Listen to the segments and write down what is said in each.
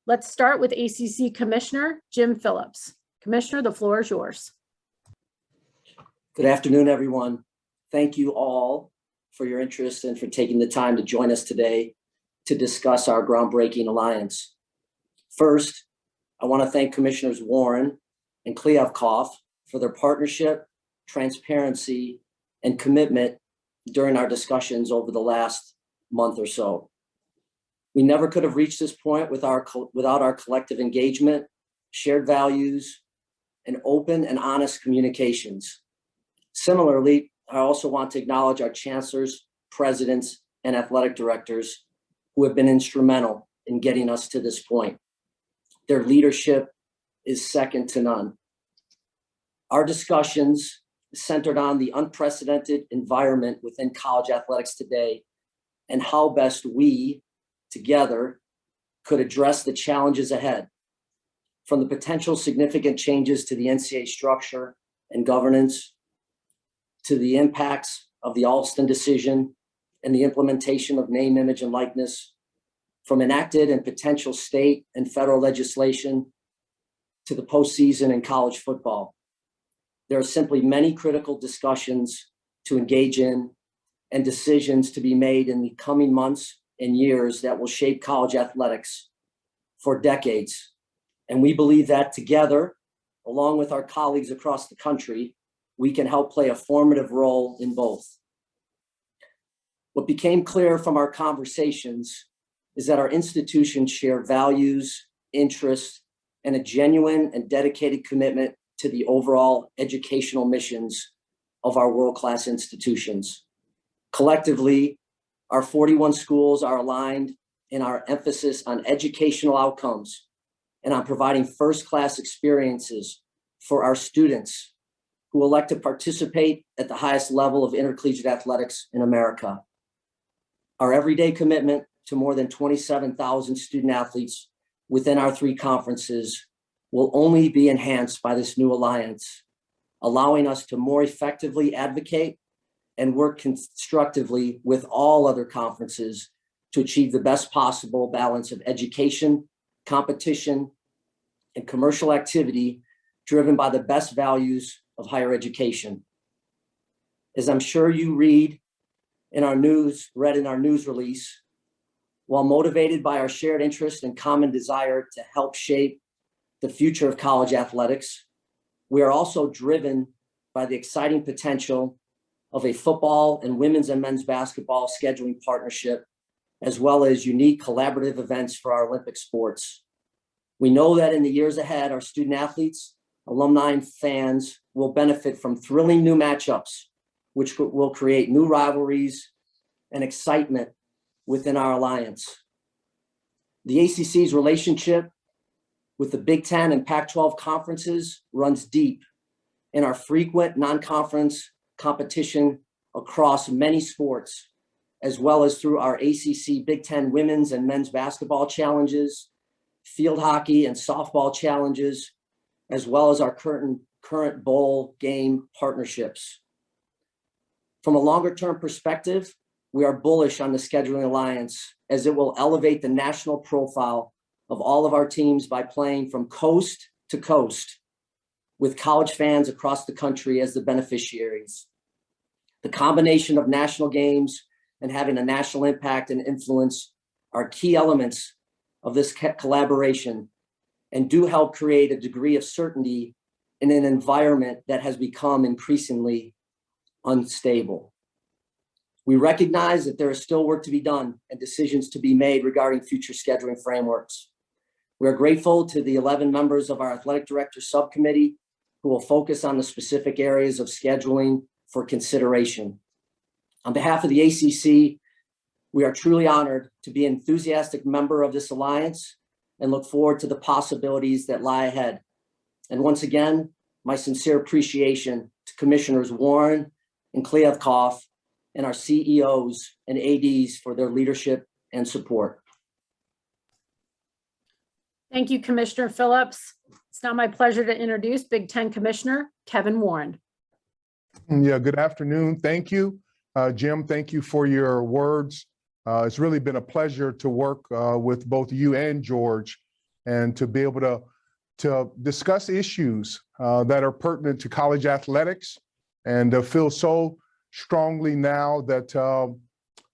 Let's start with ACC Commissioner Jim Phillips. Commissioner, the floor is yours. Good afternoon, everyone. Thank you all for your interest and for taking the time to join us today to discuss our groundbreaking alliance. First, I want to thank Commissioners Warren and Kliavkoff for their partnership, transparency, and commitment during our discussions over the last month or so. We never could have reached this point without our collective engagement, shared values, and open and honest communications. Similarly, I also want to acknowledge our chancellors, presidents, and athletic directors who have been instrumental in getting us to this point. Their leadership is second to none. Our discussions centered on the unprecedented environment within college athletics today and how best we, together, could address the challenges ahead, from the potential significant changes to the NCAA structure and governance, to the impacts of the Alston decision and the implementation of name, image, and likeness, from enacted and potential state and federal legislation to the postseason in college football. There are simply many critical discussions to engage in and decisions to be made in the coming months and years that will shape college athletics for decades. And we believe that together, along with our colleagues across the country, we can help play a formative role in both. What became clear from our conversations is that our institutions share values, interests, and a genuine and dedicated commitment to the overall educational missions of our world-class institutions. Collectively, our 41 schools are aligned in our emphasis on educational outcomes and on providing first-class experiences for our students who elect to participate at the highest level of intercollegiate athletics in America. Our everyday commitment to more than 27,000 student athletes within our three conferences will only be enhanced by this new alliance, allowing us to more effectively advocate and work constructively with all other conferences to achieve the best possible balance of education, competition, and commercial activity driven by the best values of higher education. As I'm sure you read in our news release, while motivated by our shared interest and common desire to help shape the future of college athletics, we are also driven by the exciting potential of a football and women's and men's basketball scheduling partnership, as well as unique collaborative events for our Olympic sports. We know that in the years ahead, our student athletes, alumni, and fans will benefit from thrilling new matchups, which will create new rivalries and excitement within our alliance. The ACC's relationship with the Big Ten and Pac-12 conferences runs deep in our frequent non-conference competition across many sports, as well as through our ACC Big Ten women's and men's basketball challenges, field hockey and softball challenges, as well as our current bowl game partnerships. From a longer-term perspective, we are bullish on the scheduling alliance as it will elevate the national profile of all of our teams by playing from coast to coast with college fans across the country as the beneficiaries. The combination of national games and having a national impact and influence are key elements of this collaboration and do help create a degree of certainty in an environment that has become increasingly unstable. We recognize that there is still work to be done and decisions to be made regarding future scheduling frameworks. We are grateful to the 11 members of our athletic director subcommittee who will focus on the specific areas of scheduling for consideration. On behalf of the ACC, we are truly honored to be an enthusiastic member of this alliance and look forward to the possibilities that lie ahead. And once again, my sincere appreciation to Commissioners Warren and Kliavkoff and our CEOs and ADs for their leadership and support. Thank you, Commissioner Phillips. It's now my pleasure to introduce Big Ten Commissioner Kevin Warren. Yeah, good afternoon. Thank you, Jim. Thank you for your words. It's really been a pleasure to work with both you and George and to be able to discuss issues that are pertinent to college athletics, and feel so strongly now that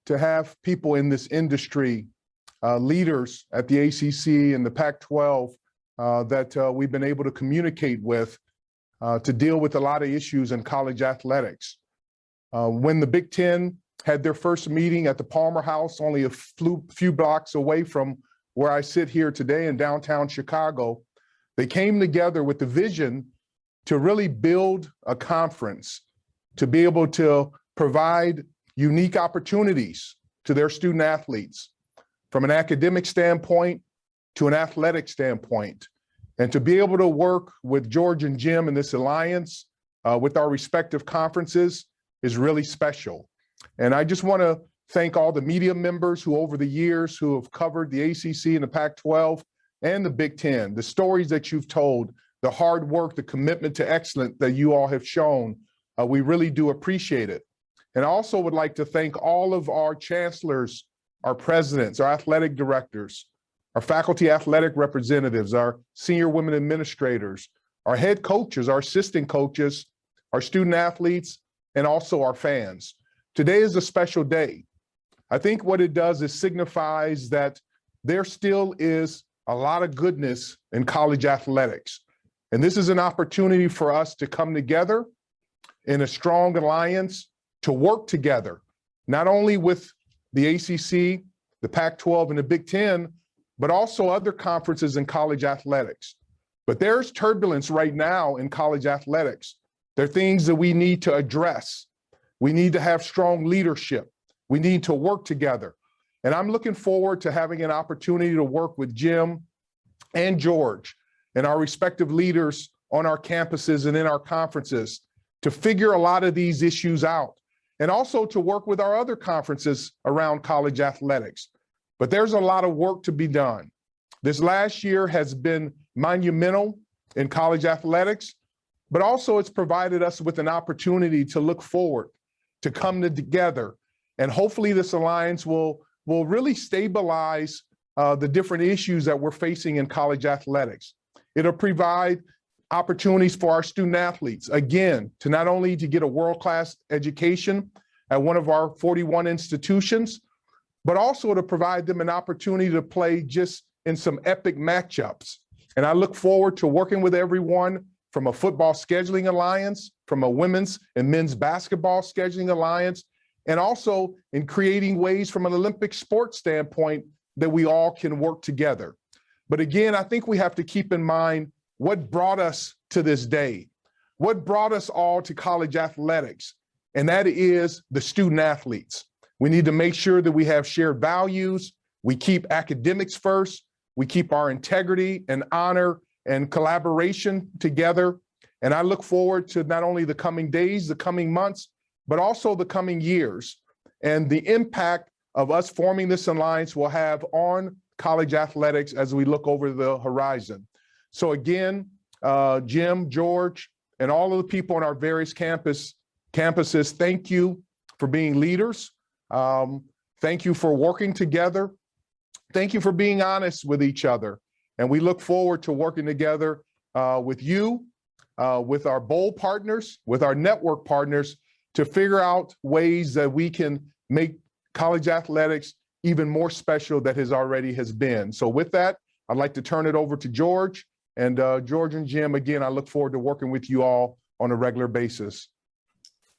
to have people in this industry, leaders at the ACC and the Pac-12 that we've been able to communicate with to deal with a lot of issues in college athletics. When the Big Ten had their first meeting at the Palmer House, only a few blocks away from where I sit here today in downtown Chicago, they came together with the vision to really build a conference, to be able to provide unique opportunities to their student athletes from an academic standpoint to an athletic standpoint, and to be able to work with George and Jim in this alliance with our respective conferences is really special. And I just want to thank all the media members who over the years who have covered the ACC and the Pac-12 and the Big Ten, the stories that you've told, the hard work, the commitment to excellence that you all have shown. We really do appreciate it. And I also would like to thank all of our chancellors, our presidents, our athletic directors, our faculty athletic representatives, our senior women administrators, our head coaches, our assistant coaches, our student athletes, and also our fans. Today is a special day. I think what it does is signifies that there still is a lot of goodness in college athletics. And this is an opportunity for us to come together in a strong alliance to work together, not only with the ACC, the Pac-12, and the Big Ten, but also other conferences in college athletics. But there's turbulence right now in college athletics. There are things that we need to address. We need to have strong leadership. We need to work together. And I'm looking forward to having an opportunity to work with Jim and George and our respective leaders on our campuses and in our conferences to figure a lot of these issues out, and also to work with our other conferences around college athletics. But there's a lot of work to be done. This last year has been monumental in college athletics, but also it's provided us with an opportunity to look forward, to come together, and hopefully this alliance will really stabilize the different issues that we're facing in college athletics. It'll provide opportunities for our student athletes, again, to not only to get a world-class education at one of our 41 institutions, but also to provide them an opportunity to play just in some epic matchups. And I look forward to working with everyone from a football scheduling alliance, from a women's and men's basketball scheduling alliance, and also in creating ways from an Olympic sports standpoint that we all can work together. But again, I think we have to keep in mind what brought us to this day, what brought us all to college athletics, and that is the student athletes. We need to make sure that we have shared values, we keep academics first, we keep our integrity and honor and collaboration together. And I look forward to not only the coming days, the coming months, but also the coming years, and the impact of us forming this alliance will have on college athletics as we look over the horizon. So again, Jim, George, and all of the people on our various campuses, thank you for being leaders. Thank you for working together. Thank you for being honest with each other. And we look forward to working together with you, with our bowl partners, with our network partners, to figure out ways that we can make college athletics even more special than it already has been. So with that, I'd like to turn it over to George. And George and Jim, again, I look forward to working with you all on a regular basis.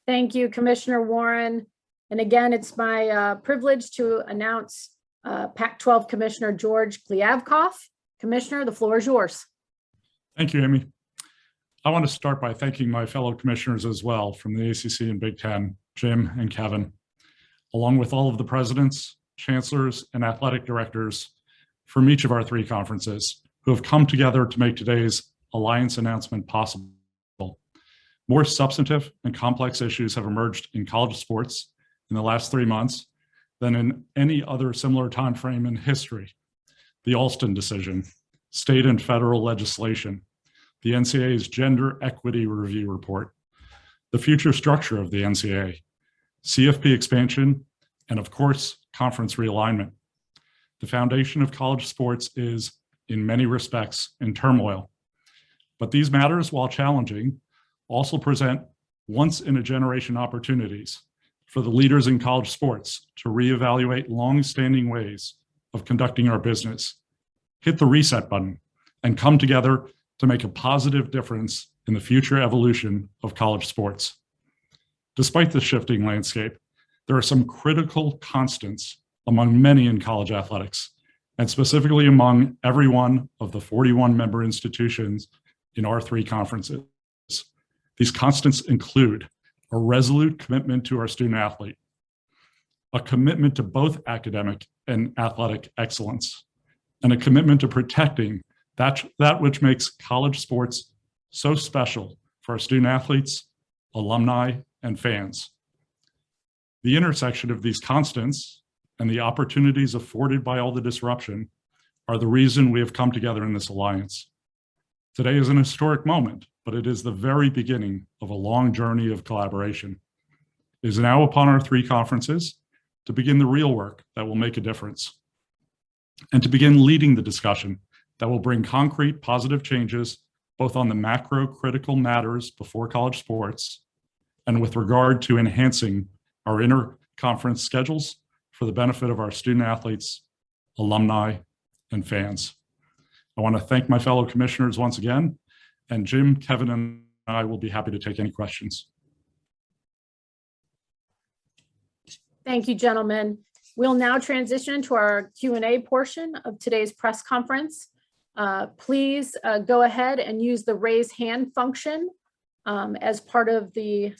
Thank you, Commissioner Warren. And again, it's my privilege to announce Pac-12 Commissioner George Gliavkoff. Commissioner, the floor is yours. Thank you, Amy. I want to start by thanking my fellow commissioners as well from the ACC and Big Ten, Jim and Kevin, along with all of the presidents, chancellors, and athletic directors from each of our three conferences who have come together to make today's alliance announcement possible. More substantive and complex issues have emerged in college sports in the last 3 months than in any other similar time frame in history. The Alston decision, state and federal legislation, the NCAA's Gender Equity Review Report, the future structure of the NCAA, CFP expansion, and of course, conference realignment. The foundation of college sports is in many respects in turmoil. But these matters, while challenging, also present once-in-a-generation opportunities for the leaders in college sports to reevaluate long-standing ways of conducting our business, hit the reset button, and come together to make a positive difference in the future evolution of college sports. Despite the shifting landscape, there are some critical constants among many in college athletics, and specifically among every one of the 41 member institutions in our three conferences. These constants include a resolute commitment to our student athlete, a commitment to both academic and athletic excellence, and a commitment to protecting that which makes college sports so special for our student athletes, alumni, and fans. The intersection of these constants and the opportunities afforded by all the disruption are the reason we have come together in this alliance. Today is an historic moment, but it is the very beginning of a long journey of collaboration. It is now upon our three conferences to begin the real work that will make a difference, and to begin leading the discussion that will bring concrete positive changes both on the macro critical matters before college sports and with regard to enhancing our inter-conference schedules for the benefit of our student athletes, alumni, and fans. I want to thank my fellow commissioners once again, and Jim, Kevin, and I will be happy to take any questions. Thank you, gentlemen. We'll now transition to our Q&A portion of today's press conference. Please go ahead and use the raise hand function as part of the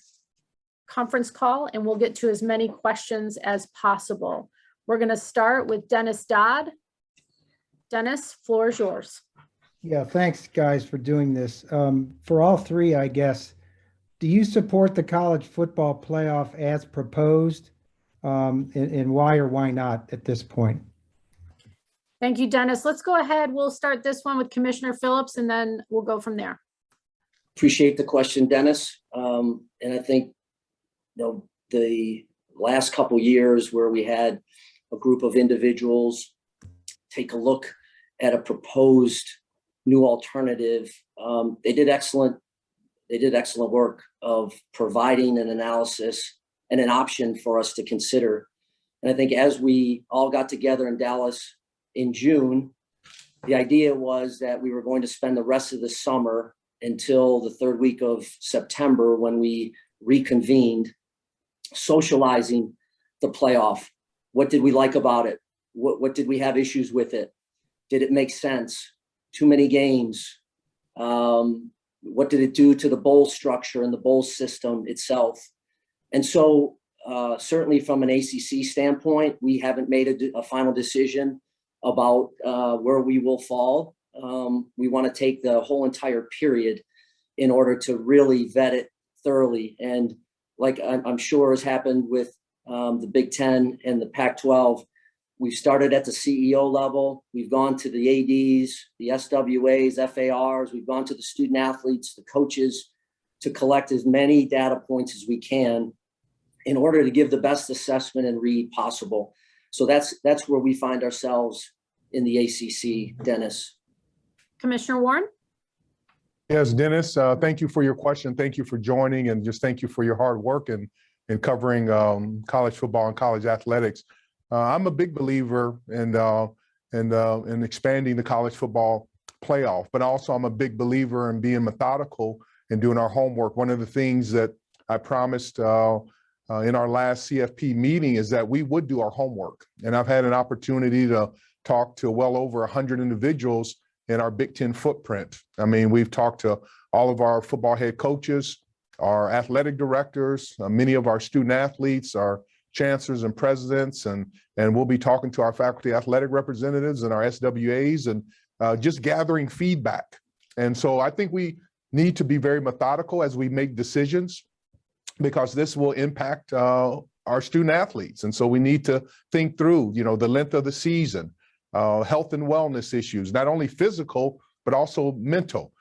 conference call, and we'll get to as many questions as possible. We're going to start with Dennis Dodd. Dennis, floor is yours. Yeah, thanks, guys, for doing this. For all three, I guess, do you support the college football playoff as proposed, and why or why not at this point? Thank you, Dennis. Let's go ahead. We'll start this one with Commissioner Phillips, and then we'll go from there. Appreciate the question, Dennis. And I think, the last couple years where we had a group of individuals take a look at a proposed new alternative, they did excellent work of providing an analysis and an option for us to consider. And I think as we all got together in Dallas in June, the idea was that we were going to spend the rest of the summer until the third week of September when we reconvened, socializing the playoff. What did we like about it? What did we have issues with it? Did it make sense? Too many games? What did it do to the bowl structure and the bowl system itself? And so certainly from an ACC standpoint, we haven't made a final decision about where we will fall. We want to take the whole entire period in order to really vet it thoroughly. And like I'm sure has happened with the Big Ten and the Pac-12, we've started at the CEO level. We've gone to the ADs, the SWAs, FARs. We've gone to the student athletes, the coaches, to collect as many data points as we can in order to give the best assessment and read possible. So that's where we find ourselves in the ACC, Dennis. Commissioner Warren? Yes, Dennis, thank you for your question. Thank you for joining, and just thank you for your hard work in covering college football and college athletics. I'm a big believer in expanding the college football playoff, but also I'm a big believer in being methodical and doing our homework. One of the things that I promised in our last CFP meeting is that we would do our homework. And I've had an opportunity to talk to well over 100 individuals in our Big Ten footprint. I mean, we've talked to all of our football head coaches, our athletic directors, many of our student athletes, our chancellors and presidents, and we'll be talking to our faculty athletic representatives and our SWAs and just gathering feedback. And so I think we need to be very methodical as we make decisions, because this will impact our student athletes. And so we need to think through, the length of the season, health and wellness issues, not only physical, but also mental,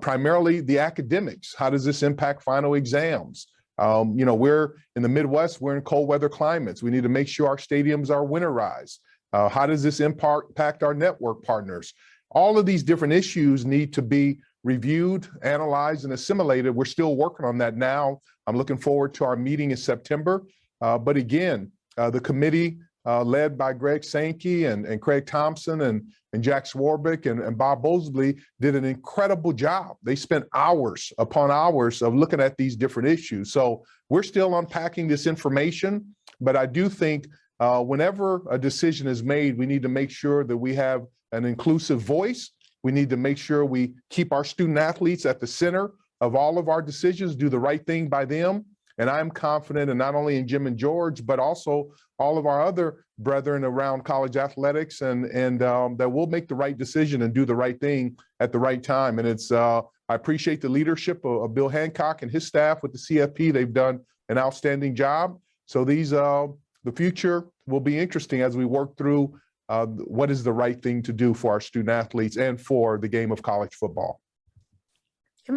primarily the academics. How does this impact final exams? We're in the Midwest, we're in cold weather climates. We need to make sure our stadiums are winterized. How does this impact our network partners? all of these different issues need to be reviewed, analyzed, and assimilated. We're still working on that now. I'm looking forward to our meeting in September. But again, the committee led by Greg Sankey and Craig Thompson and Jack Swarbrick and Bob Bosley did an incredible job. They spent hours upon hours of looking at these different issues. So we're still unpacking this information, but I do think whenever a decision is made, we need to make sure that we have an inclusive voice. We need to make sure we keep our student athletes at the center of all of our decisions, do the right thing by them. And I'm confident, and not only in Jim and George, but also all of our other brethren around college athletics, and that we'll make the right decision and do the right thing at the right time. And it's I appreciate the leadership of Bill Hancock and his staff with the CFP. They've done an outstanding job. So these the future will be interesting as we work through what is the right thing to do for our student athletes and for the game of college football.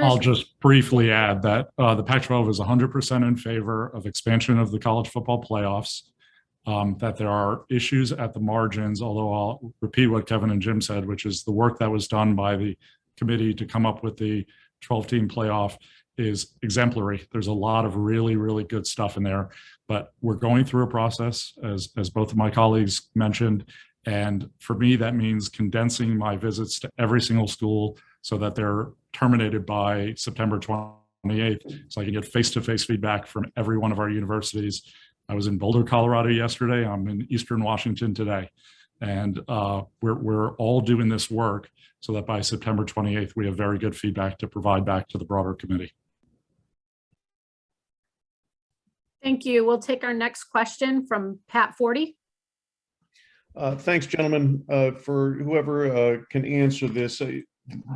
I'll just briefly add that the Pac-12 is 100% in favor of expansion of the college football playoffs, that there are issues at the margins, although I'll repeat what Kevin and Jim said, which is the work that was done by the committee to come up with the 12-team playoff is exemplary. There's a lot of really, really good stuff in there, but we're going through a process, as both of my colleagues mentioned. And for me, that means condensing my visits to every single school so that they're terminated by September 28th, so I can get face-to-face feedback from every one of our universities. I was in Boulder, Colorado yesterday. I'm in Eastern Washington today. And we're all doing this work so that by September 28th, we have very good feedback to provide back to the broader committee. Thank you. We'll take our next question from Pat Forty. Thanks, gentlemen, for whoever can answer this.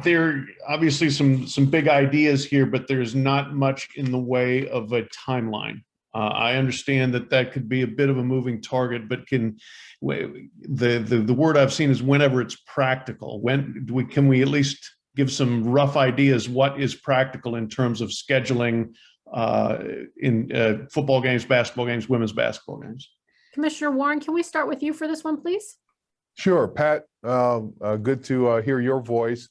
There are obviously some big ideas here, but there's not much in the way of a timeline. I understand that could be a bit of a moving target, but the word I've seen is whenever it's practical. Can we at least give some rough ideas what is practical in terms of scheduling in football games, basketball games, women's basketball games? Commissioner Warren, can we start with you for this one, please? Sure, Pat. Good to hear your voice.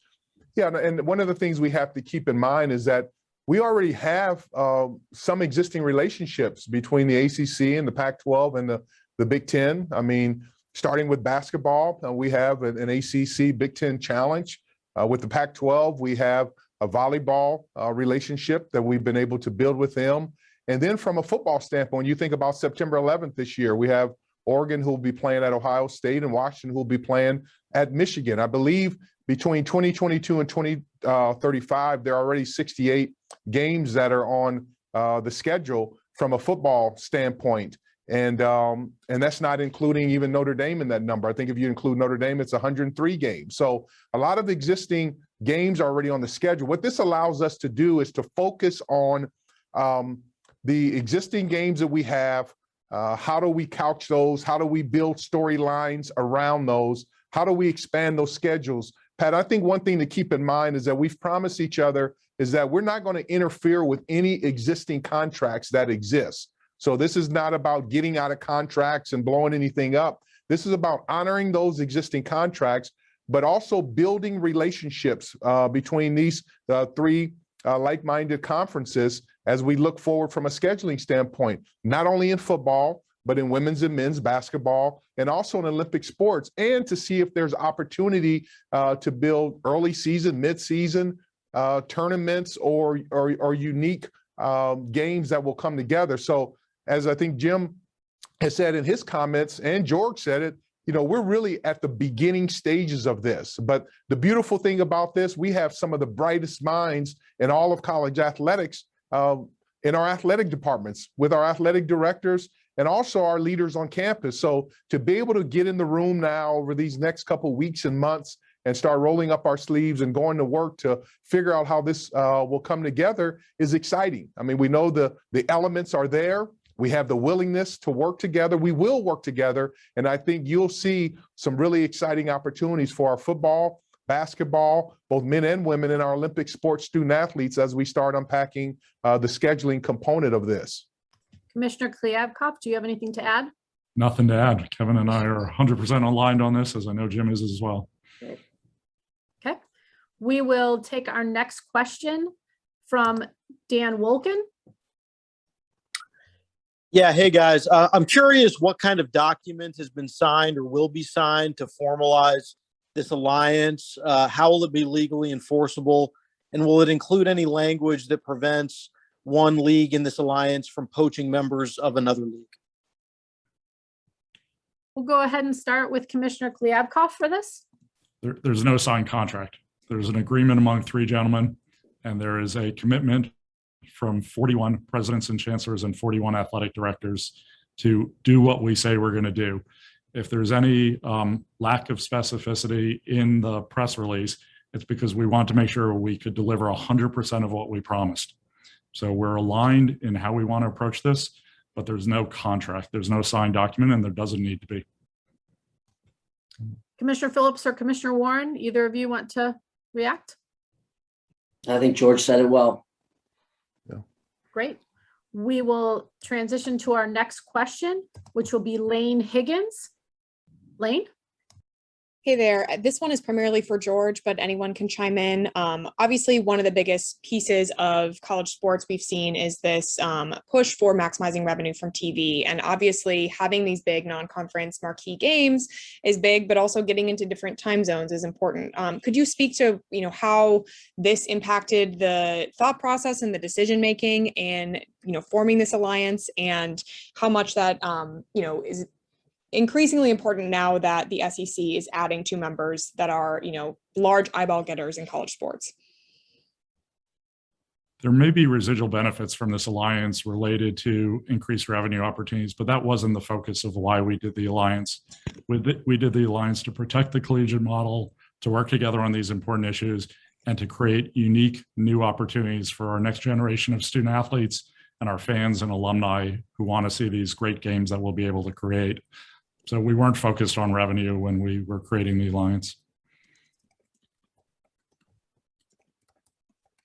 Yeah, and one of the things we have to keep in mind is that we already have some existing relationships between the ACC and the Pac-12 and the Big Ten. I mean, starting with basketball, we have an ACC Big Ten challenge. With the Pac-12, we have a volleyball relationship that we've been able to build with them. And then from a football standpoint, you think about September 11th this year, we have Oregon who will be playing at Ohio State and Washington who will be playing at Michigan. I believe between 2022 and 2035, there are already 68 games that are on the schedule from a football standpoint. And that's not including even Notre Dame in that number. I think if you include Notre Dame, it's 103 games. So a lot of the existing games are already on the schedule. What this allows us to do is to focus on the existing games that we have. How do we couch those? How do we build storylines around those? How do we expand those schedules? Pat, I think one thing to keep in mind is that we've promised each other is that we're not going to interfere with any existing contracts that exist. So this is not about getting out of contracts and blowing anything up. This is about honoring those existing contracts, but also building relationships between these three like-minded conferences as we look forward from a scheduling standpoint, not only in football, but in women's and men's basketball, and also in Olympic sports, and to see if there's opportunity to build early season, mid-season tournaments or unique games that will come together. So as I think Jim has said in his comments, and George said it, you know, we're really at the beginning stages of this. But the beautiful thing about this, we have some of the brightest minds in all of college athletics in our athletic departments, with our athletic directors and also our leaders on campus. So to be able to get in the room now over these next couple of weeks and months and start rolling up our sleeves and going to work to figure out how this will come together is exciting. I mean, we know the elements are there. We have the willingness to work together. We will work together. And I think you'll see some really exciting opportunities for our football, basketball, both men and women, in our Olympic sports student athletes as we start unpacking the scheduling component of this. Commissioner Kliavkoff, do you have anything to add? Nothing to add. Kevin and I are 100% aligned on this, as I know Jim is as well. We will take our next question from Dan Wolken. Yeah, hey guys, I'm curious what kind of document has been signed or will be signed to formalize this alliance? How will it be legally enforceable? And will it include any language that prevents one league in this alliance from poaching members of another league? We'll go ahead and start with Commissioner Klyabkov for this. There's no signed contract. There's an agreement among three gentlemen, and there is a commitment from 41 presidents and chancellors and 41 athletic directors to do what we say we're going to do. If there's any lack of specificity in the press release, it's because we want to make sure we could deliver 100% of what we promised. So we're aligned in how we want to approach this, but there's no contract, there's no signed document, and there doesn't need to be. Commissioner Phillips or Commissioner Warren, either of you want to react? I think George said it well. Great. We will transition to our next question, which will be Lane Higgins. Lane? Hey there. This one is primarily for George, but anyone can chime in. Obviously, one of the biggest pieces of college sports we've seen is this push for maximizing revenue from TV. And obviously, having these big non-conference marquee games is big, but also getting into different time zones is important. Could you speak to how this impacted the thought process and the decision making in forming this alliance, and how much that is increasingly important now that the SEC is adding two members that are, large eyeball getters in college sports? There may be residual benefits from this alliance related to increased revenue opportunities, but that wasn't the focus of why we did the alliance. We did the alliance to protect the collegiate model, to work together on these important issues, and to create unique new opportunities for our next generation of student athletes and our fans and alumni who want to see these great games that we'll be able to create. So we weren't focused on revenue when we were creating the alliance.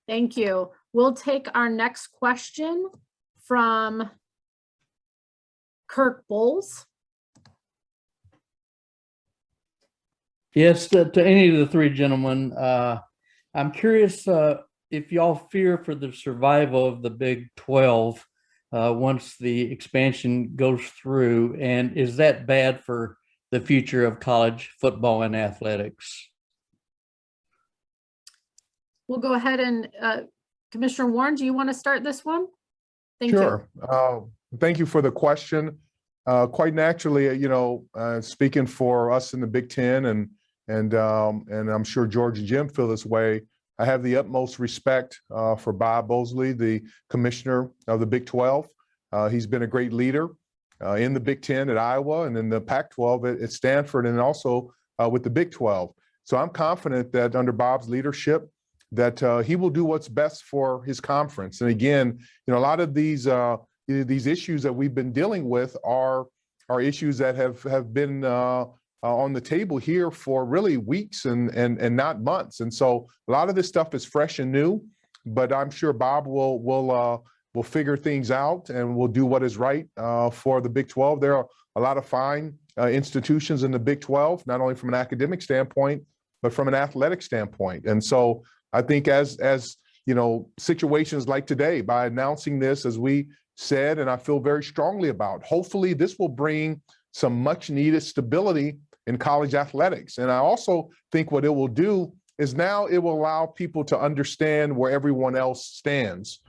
Thank you. We'll take our next question from Kirk Bowles. Yes, to any of the three gentlemen, I'm curious if y'all fear for the survival of the Big 12 once the expansion goes through, and is that bad for the future of college football and athletics? We'll go ahead and Commissioner Warren, do you want to start this one? Thank you. Sure. Thank you for the question. Quite naturally, speaking for us in the Big Ten, and I'm sure George and Jim feel this way, I have the utmost respect for Bob Mosley, the commissioner of the Big 12. He's been a great leader in the Big Ten at Iowa and in the Pac-12 at Stanford, and also with the Big 12. So I'm confident that under Bob's leadership, that he will do what's best for his conference. And again, a lot of these issues that we've been dealing with are issues that have been on the table here for really weeks and not months. And so a lot of this stuff is fresh and new, but I'm sure Bob will figure things out and will do what is right for the Big 12. There are a lot of fine institutions in the Big 12, not only from an academic standpoint, but from an athletic standpoint. And so I think as situations like today, by announcing this, as we said, and I feel very strongly about, hopefully this will bring some much needed stability in college athletics. And I also think what it will do is now it will allow people to understand where everyone else stands,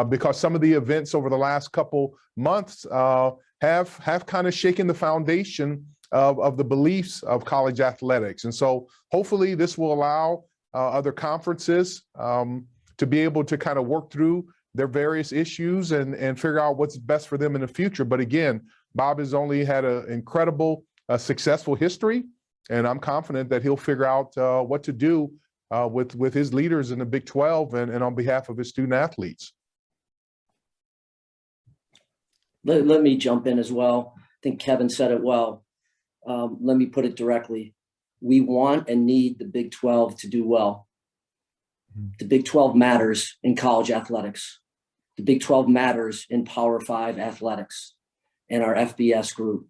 because some of the events over the last couple months have kind of shaken the foundation of the beliefs of college athletics. And so hopefully this will allow other conferences to be able to kind of work through their various issues and figure out what's best for them in the future. But again, Bob has only had an incredible, successful history, and I'm confident that he'll figure out what to do with his leaders in the Big 12 and on behalf of his student athletes. Let me jump in as well. I think Kevin said it well. Let me put it directly. We want and need the Big 12 to do well. The Big 12 matters in college athletics. The Big 12 matters in Power 5 athletics and our FBS group.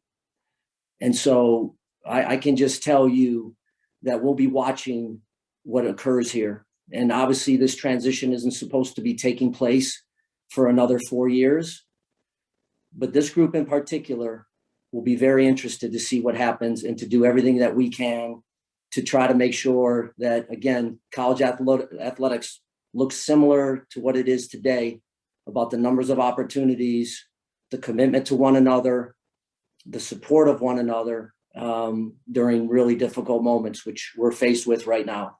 And so I can just tell you that we'll be watching what occurs here. And obviously this transition isn't supposed to be taking place for another 4 years. But this group in particular will be very interested to see what happens and to do everything that we can to try to make sure that, again, college athletics looks similar to what it is today, about the numbers of opportunities, the commitment to one another, the support of one another during really difficult moments, which we're faced with right now.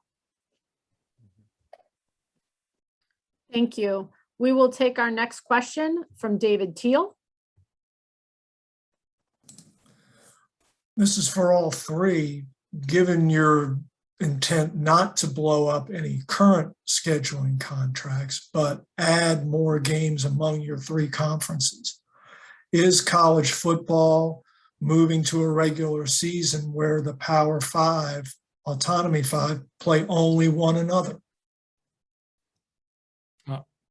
Thank you. We will take our next question from David Teal. This is for all three. Given your intent not to blow up any current scheduling contracts, but add more games among your three conferences, is college football moving to a regular season where the Power Five, Autonomy Five, play only one another?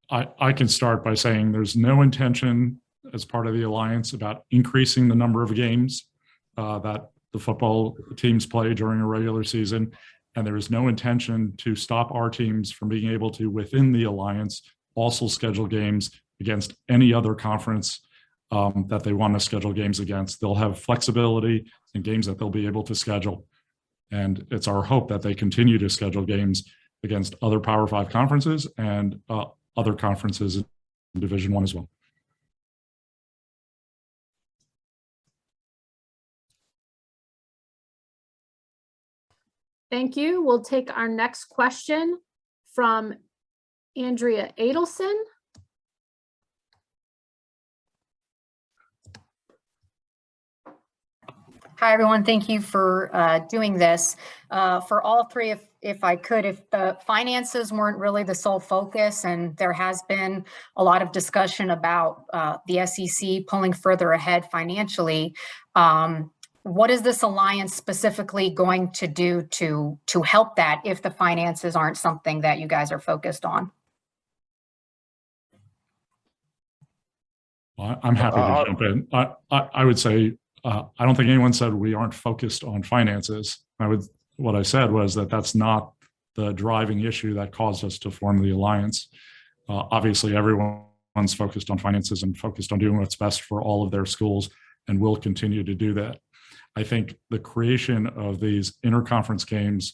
I can start by saying there's no intention as part of the alliance about increasing the number of games that the football teams play during a regular season. And there is no intention to stop our teams from being able to, within the alliance, also schedule games against any other conference that they want to schedule games against. They'll have flexibility in games that they'll be able to schedule. And it's our hope that they continue to schedule games against other Power Five conferences and other conferences in Division I as well. Thank you. We'll take our next question from Andrea Adelson. Hi, everyone. Thank you for doing this. For all three, if I could, if the finances weren't really the sole focus, and there has been a lot of discussion about the SEC pulling further ahead financially, what is this alliance specifically going to do to help that if the finances aren't something that you guys are focused on? Well, I'm happy to jump in. I would say, I don't think anyone said we aren't focused on finances. What I said was that that's not the driving issue that caused us to form the alliance. Obviously, everyone's focused on finances and focused on doing what's best for all of their schools, and will continue to do that. I think the creation of these interconference games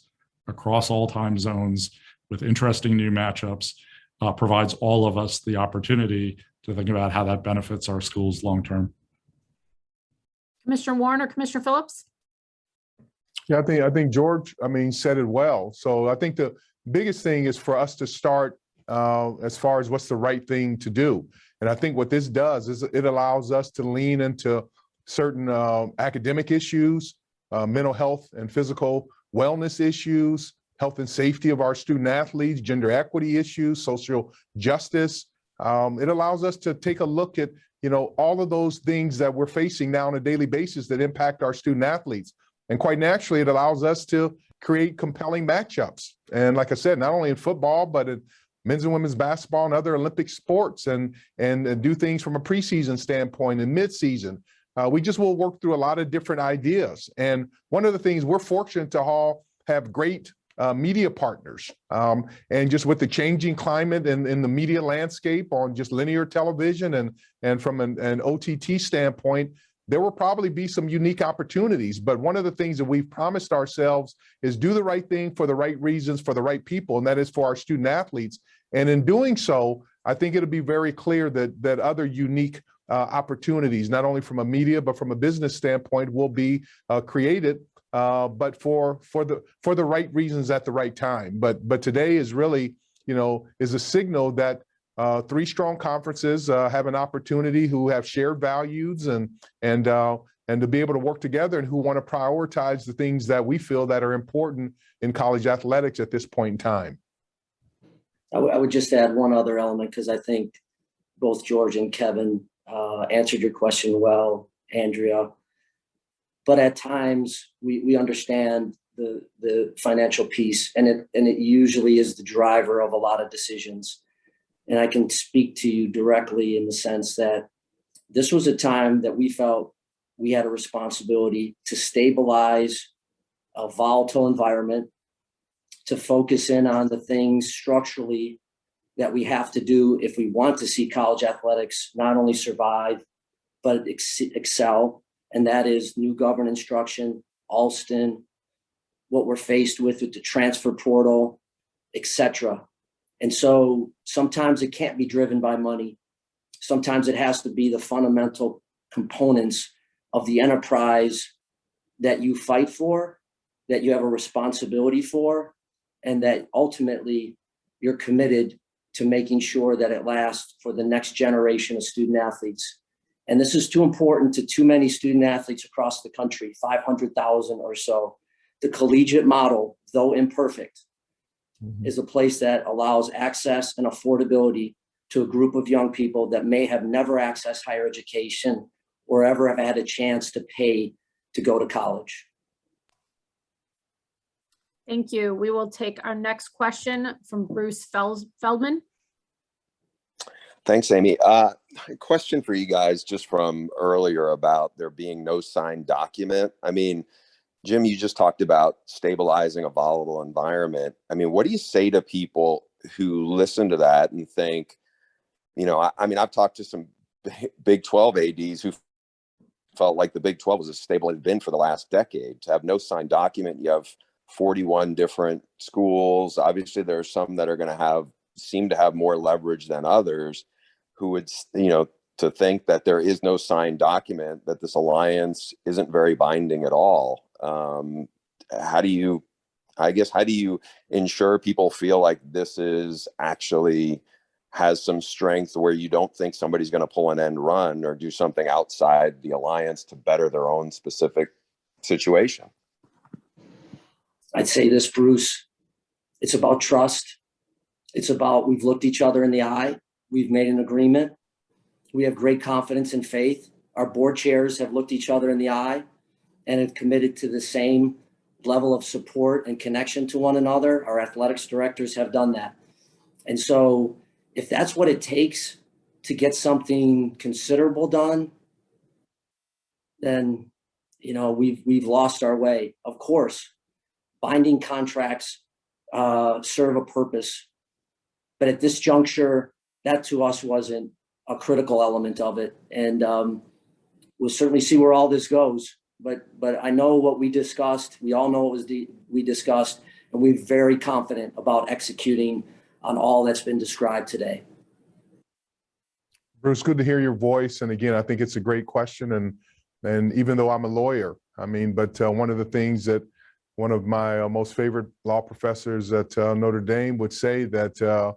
across all time zones with interesting new matchups provides all of us the opportunity to think about how that benefits our schools long term. Commissioner Warren or Commissioner Phillips? Yeah, I think George, said it well. So I think the biggest thing is for us to start as far as what's the right thing to do. And I think what this does is it allows us to lean into certain academic issues, mental health and physical wellness issues, health and safety of our student athletes, gender equity issues, social justice. It allows us to take a look at, all of those things that we're facing now on a daily basis that impact our student athletes. And quite naturally, it allows us to create compelling matchups. And like I said, not only in football, but in men's and women's basketball and other Olympic sports, and do things from a preseason standpoint and midseason. We just will work through a lot of different ideas. And one of the things we're fortunate to all have great media partners. And just with the changing climate and in the media landscape on just linear television and from an OTT standpoint, there will probably be some unique opportunities. But one of the things that we've promised ourselves is do the right thing for the right reasons, for the right people, and that is for our student athletes. And in doing so, I think it'll be very clear that other unique opportunities, not only from a media, but from a business standpoint, will be created, but for the right reasons at the right time. But today is really, is a signal that three strong conferences have an opportunity, who have shared values and to be able to work together, and who want to prioritize the things that we feel that are important in college athletics at this point in time. I would just add one other element, because I think both George and Kevin answered your question well, Andrea. But at times we understand the financial piece, and it usually is the driver of a lot of decisions. And I can speak to you directly in the sense that this was a time that we felt we had a responsibility to stabilize a volatile environment, to focus in on the things structurally that we have to do if we want to see college athletics not only survive, but excel. And that is new government instruction, Alston, what we're faced with the transfer portal, etc. And so sometimes it can't be driven by money. Sometimes it has to be the fundamental components of the enterprise that you fight for, that you have a responsibility for, and that ultimately you're committed to making sure that it lasts for the next generation of student athletes. And this is too important to too many student athletes across the country, 500,000 or so. The collegiate model, though imperfect, is a place that allows access and affordability to a group of young people that may have never accessed higher education or ever have had a chance to pay to go to college. Thank you. We will take our next question from Bruce Feldman. Thanks, Amy. Question for you guys just from earlier about there being no signed document. I mean, Jim, you just talked about stabilizing a volatile environment. I mean, what do you say to people who listen to that and think, you know, I mean, I've talked to some Big 12 ADs who felt like the Big 12 was as stable as it's been for the last decade. To have no signed document, you have 41 different schools. Obviously, there are some that are going to seem to have more leverage than others, who would, you know, to think that there is no signed document, that this alliance isn't very binding at all. How do you ensure people feel like this is actually has some strength where you don't think somebody's going to pull an end run or do something outside the alliance to better their own specific situation? I'd say this, Bruce, it's about trust. It's about, we've looked each other in the eye. We've made an agreement. We have great confidence and faith. Our board chairs have looked each other in the eye and have committed to the same level of support and connection to one another. Our athletics directors have done that. And so if that's what it takes to get something considerable done, then, you know, we've lost our way. Of course, binding contracts serve a purpose. But at this juncture, that to us wasn't a critical element of it. And we'll certainly see where all this goes. But I know what we discussed. We all know what we discussed, and we're very confident about executing on all that's been described today. Bruce, good to hear your voice. And again, I think it's a great question. And even though I'm a lawyer, I mean, but one of the things that one of my most favorite law professors at Notre Dame would say that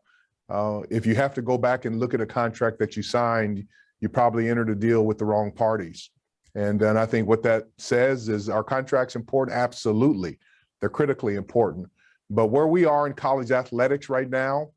if you have to go back and look at a contract that you signed, you probably entered a deal with the wrong parties. And then I think what that says is, our contracts important? Absolutely. They're critically important. But where we are in college athletics right now,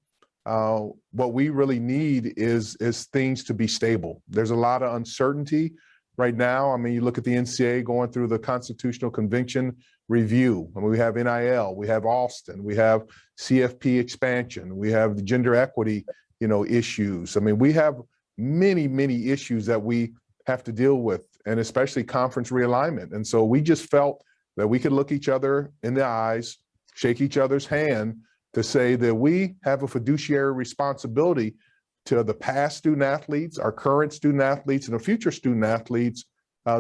what we really need is things to be stable. There's a lot of uncertainty right now. I mean, you look at the NCAA going through the Constitutional Convention review. I mean, we have NIL, we have Alston, we have CFP expansion, we have the gender equity, you know, issues. I mean, we have many issues that we have to deal with, and especially conference realignment. And so we just felt that we could look each other in the eyes, shake each other's hand to say that we have a fiduciary responsibility to the past student athletes, our current student athletes, and the future student athletes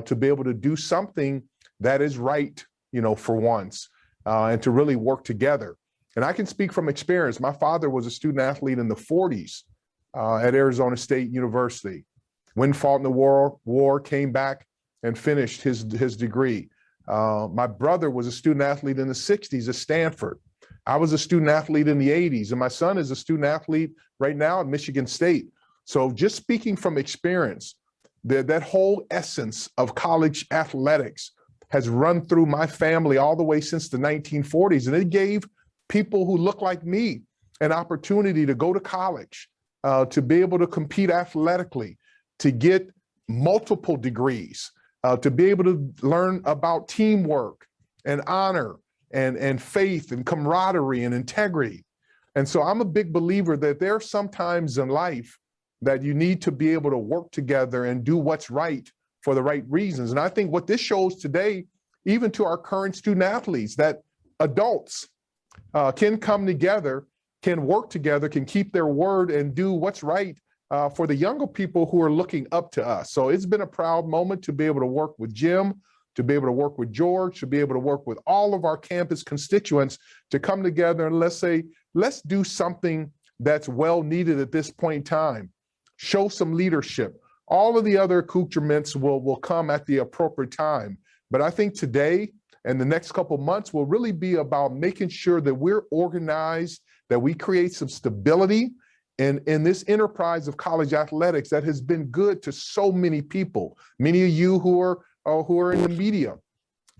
to be able to do something that is right, you know, for once, and to really work together. And I can speak from experience. My father was a student athlete in the 40s at Arizona State University. When fought in the war, came back and finished his degree. My brother was a student athlete in the 60s at Stanford. I was a student athlete in the 80s, and my son is a student athlete right now at Michigan State. So just speaking from experience, that whole essence of college athletics has run through my family all the way since the 1940s. And it gave people who look like me an opportunity to go to college, to be able to compete athletically, to get multiple degrees, to be able to learn about teamwork and honor and faith and camaraderie and integrity. And so I'm a big believer that there are some times in life that you need to be able to work together and do what's right for the right reasons. And I think what this shows today, even to our current student athletes, that adults can come together, can work together, can keep their word and do what's right for the younger people who are looking up to us. So it's been a proud moment to be able to work with Jim, to be able to work with George, to be able to work with all of our campus constituents to come together and let's do something that's well needed at this point in time. Show some leadership. All of the other accoutrements will come at the appropriate time. But I think today and the next couple of months will really be about making sure that we're organized, that we create some stability in this enterprise of college athletics that has been good to so many people. Many of you who are in the media,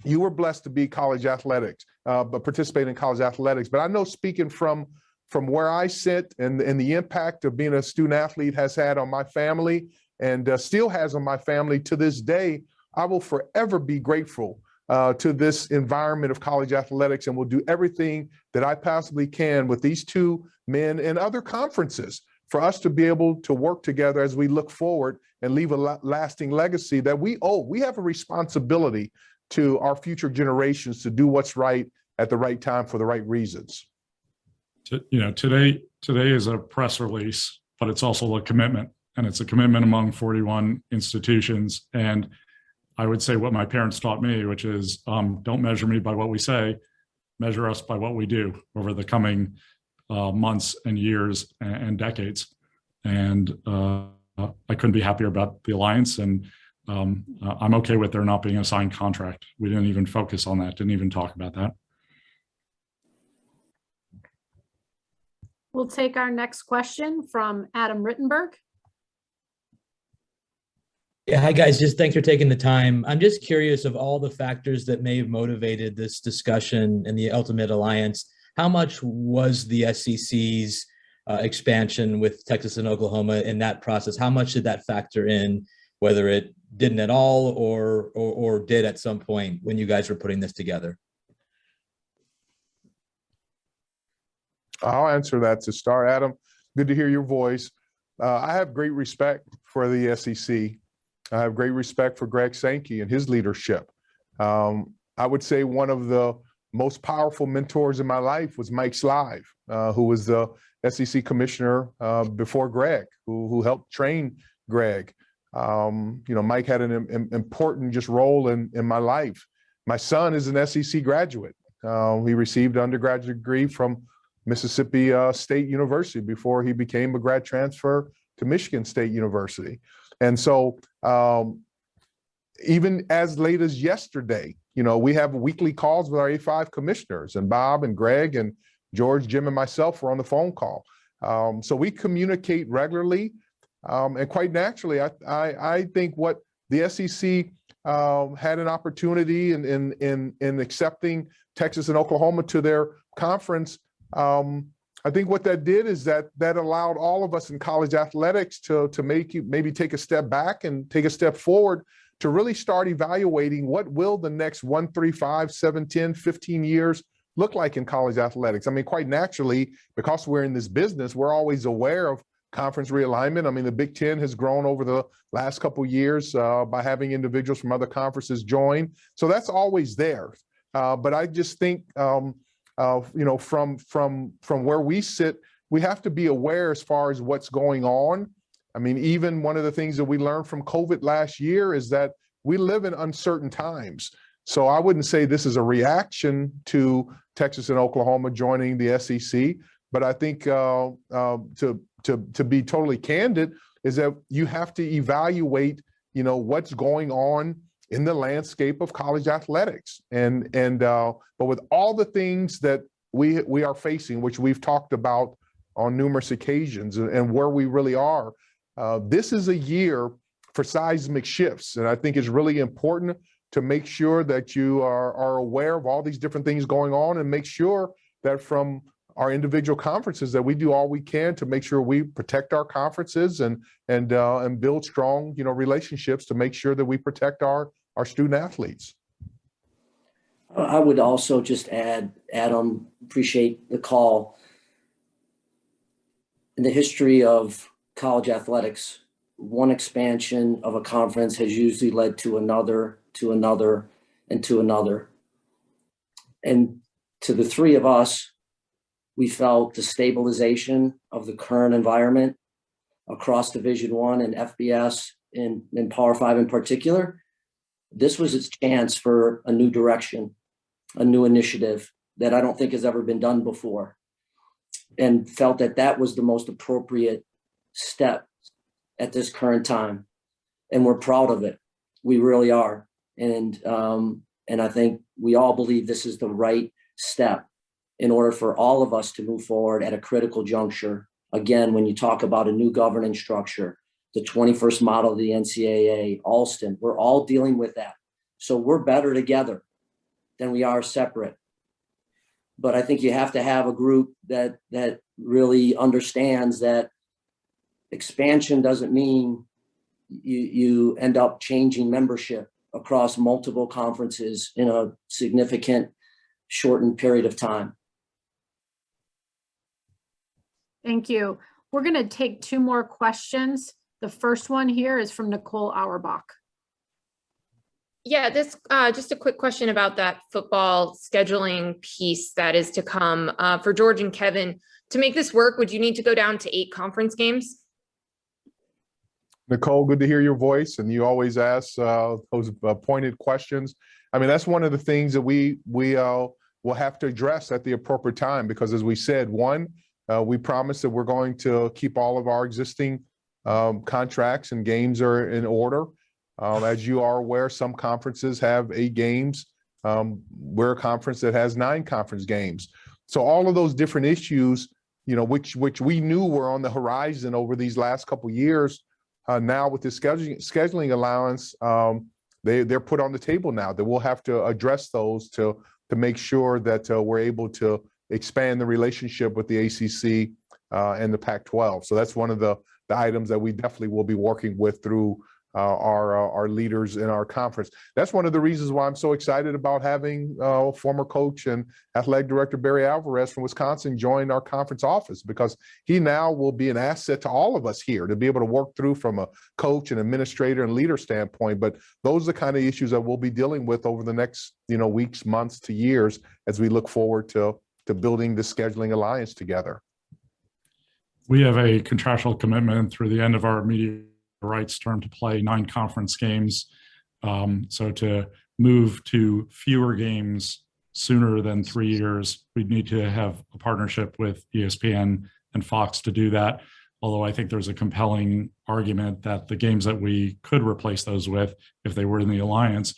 you were blessed to be college athletics, but participate in college athletics. But I know speaking from where I sit and the impact of being a student athlete has had on my family and still has on my family to this day, I will forever be grateful to this environment of college athletics and will do everything that I possibly can with these two men and other conferences for us to be able to work together as we look forward and leave a lasting legacy that we owe. We have a responsibility to our future generations to do what's right at the right time for the right reasons. Today is a press release, but it's also a commitment, and it's a commitment among 41 institutions. And I would say what my parents taught me, which is don't measure me by what we say, measure us by what we do over the coming months and years and decades. And I couldn't be happier about the alliance, and I'm okay with there not being a signed contract. We didn't even focus on that, didn't even talk about that. We'll take our next question from Adam Rittenberg. Yeah, hi guys, just thanks for taking the time. I'm just curious, of all the factors that may have motivated this discussion and the ultimate alliance, how much was the SEC's expansion with Texas and Oklahoma in that process? How much did that factor in, whether it didn't at all or did at some point when you guys were putting this together? I'll answer that to start. Adam, good to hear your voice. I have great respect for the SEC. I have great respect for Greg Sankey and his leadership. I would say one of the most powerful mentors in my life was Mike Slive, who was the SEC commissioner before Greg, who helped train Greg. Mike had an important just role in my life. My son is an SEC graduate. He received an undergraduate degree from Mississippi State University before he became a grad transfer to Michigan State University. And so even as late as yesterday, we have weekly calls with our A5 commissioners, and Bob and Greg and George, Jim, and myself were on the phone call. So we communicate regularly. And quite naturally, I think what the SEC had an opportunity in accepting Texas and Oklahoma to their conference. I think what that did is that allowed all of us in college athletics to maybe take a step back and take a step forward to really start evaluating what will the next 1, 3, 5, 7, 10, 15 years look like in college athletics. I mean, quite naturally, because we're in this business, we're always aware of conference realignment. I mean, the Big Ten has grown over the last couple of years by having individuals from other conferences join. So that's always there. But I just think, from where we sit, we have to be aware as far as what's going on. I mean, even one of the things that we learned from COVID last year is that we live in uncertain times. So I wouldn't say this is a reaction to Texas and Oklahoma joining the SEC, but I think to be totally candid is that you have to evaluate, what's going on in the landscape of college athletics. But with all the things that we are facing, which we've talked about on numerous occasions and where we really are, this is a year for seismic shifts. And I think it's really important to make sure that you are aware of all these different things going on and make sure that from our individual conferences that we do all we can to make sure we protect our conferences and build strong, relationships to make sure that we protect our student athletes. I would also just add, Adam, appreciate the call. In the history of college athletics, one expansion of a conference has usually led to another, to another, and to another. And to the three of us, We felt the stabilization of the current environment across Division I and FBS and Power 5 in particular. This was its chance for a new direction, a new initiative that I don't think has ever been done before, and felt that that was the most appropriate step at this current time. And we're proud of it. We really are. And I think we all believe this is the right step in order for all of us to move forward at a critical juncture. Again, when you talk about a new governance structure, the 21st model of the NCAA, Alston, we're all dealing with that. So we're better together than we are separate. But I think you have to have a group that really understands that expansion doesn't mean you end up changing membership across multiple conferences in a significant shortened period of time. Thank you. We're going to take two more questions. The first one here is from Nicole Auerbach. Yeah, this just a quick question about that football scheduling piece that is to come for George and Kevin. To make this work, would you need to go down to 8 conference games? Nicole, good to hear your voice, and you always ask those pointed questions. I mean, that's one of the things that we will have to address at the appropriate time, because as we said, one, we promised that we're going to keep all of our existing contracts and games are in order. As you are aware, some conferences have 8 games. We're a conference that has 9 conference games. So all of those different issues, you know, which we knew were on the horizon over these last couple of years, now with the scheduling allowance, they're put on the table now, that we'll have to address those to make sure that we're able to expand the relationship with the ACC and the Pac-12. So that's one of the items that we definitely will be working with through our leaders in our conference. That's one of the reasons why I'm so excited about having former coach and athletic director Barry Alvarez from Wisconsin join our conference office, because he now will be an asset to all of us here to be able to work through from a coach and administrator and leader standpoint. But those are the kind of issues that we'll be dealing with over the next, weeks, months to years as we look forward to building the scheduling alliance together. We have a contractual commitment through the end of our media rights term to play 9 conference games. So to move to fewer games sooner than 3 years, we'd need to have a partnership with ESPN and Fox to do that. Although I think there's a compelling argument that the games that we could replace those with, if they were in the alliance,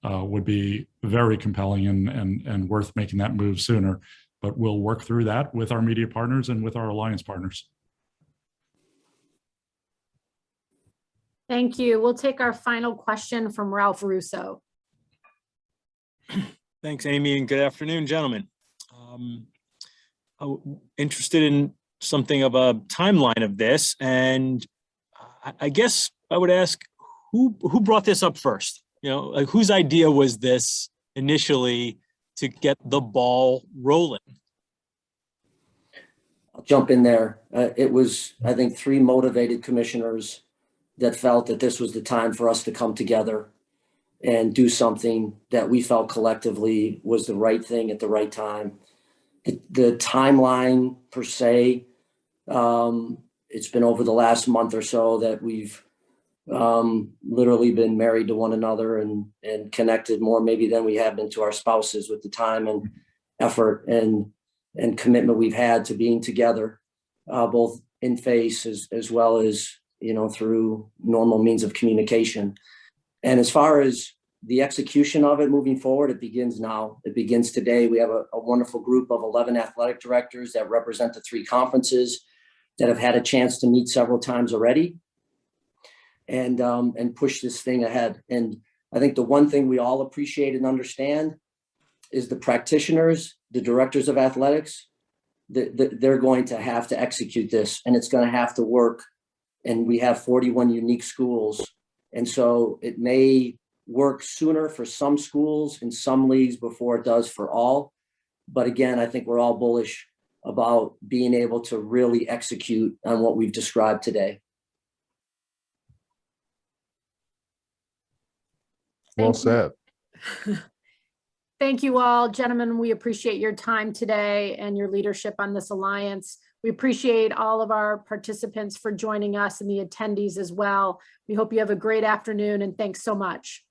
would be very compelling and worth making that move sooner. But we'll work through that with our media partners and with our alliance partners. Thank you. We'll take our final question from Ralph Russo. Thanks, Amy, and good afternoon, gentlemen. Interested in something of a timeline of this, and I guess I would ask who brought this up first? Like whose idea was this initially to get the ball rolling? I'll jump in there. It was, I think, 3 motivated commissioners that felt that this was the time for us to come together and do something that we felt collectively was the right thing at the right time. The timeline per se, it's been over the last month or so that we've literally been married to one another and connected more maybe than we have been to our spouses, with the time and effort and commitment we've had to being together, both in face as well as through normal means of communication. And as far as the execution of it moving forward, it begins now. It begins today. We have a wonderful group of 11 athletic directors that represent the 3 conferences that have had a chance to meet several times already and push this thing ahead. And I think the one thing we all appreciate and understand is the practitioners, the directors of athletics, they're going to have to execute this, and it's going to have to work. And we have 41 unique schools. And so it may work sooner for some schools in some leagues before it does for all. But again, I think we're all bullish about being able to really execute on what we've described today. Well said. Thank you all, gentlemen. We appreciate your time today and your leadership on this alliance. We appreciate all of our participants for joining us and the attendees as well. We hope you have a great afternoon and thanks so much.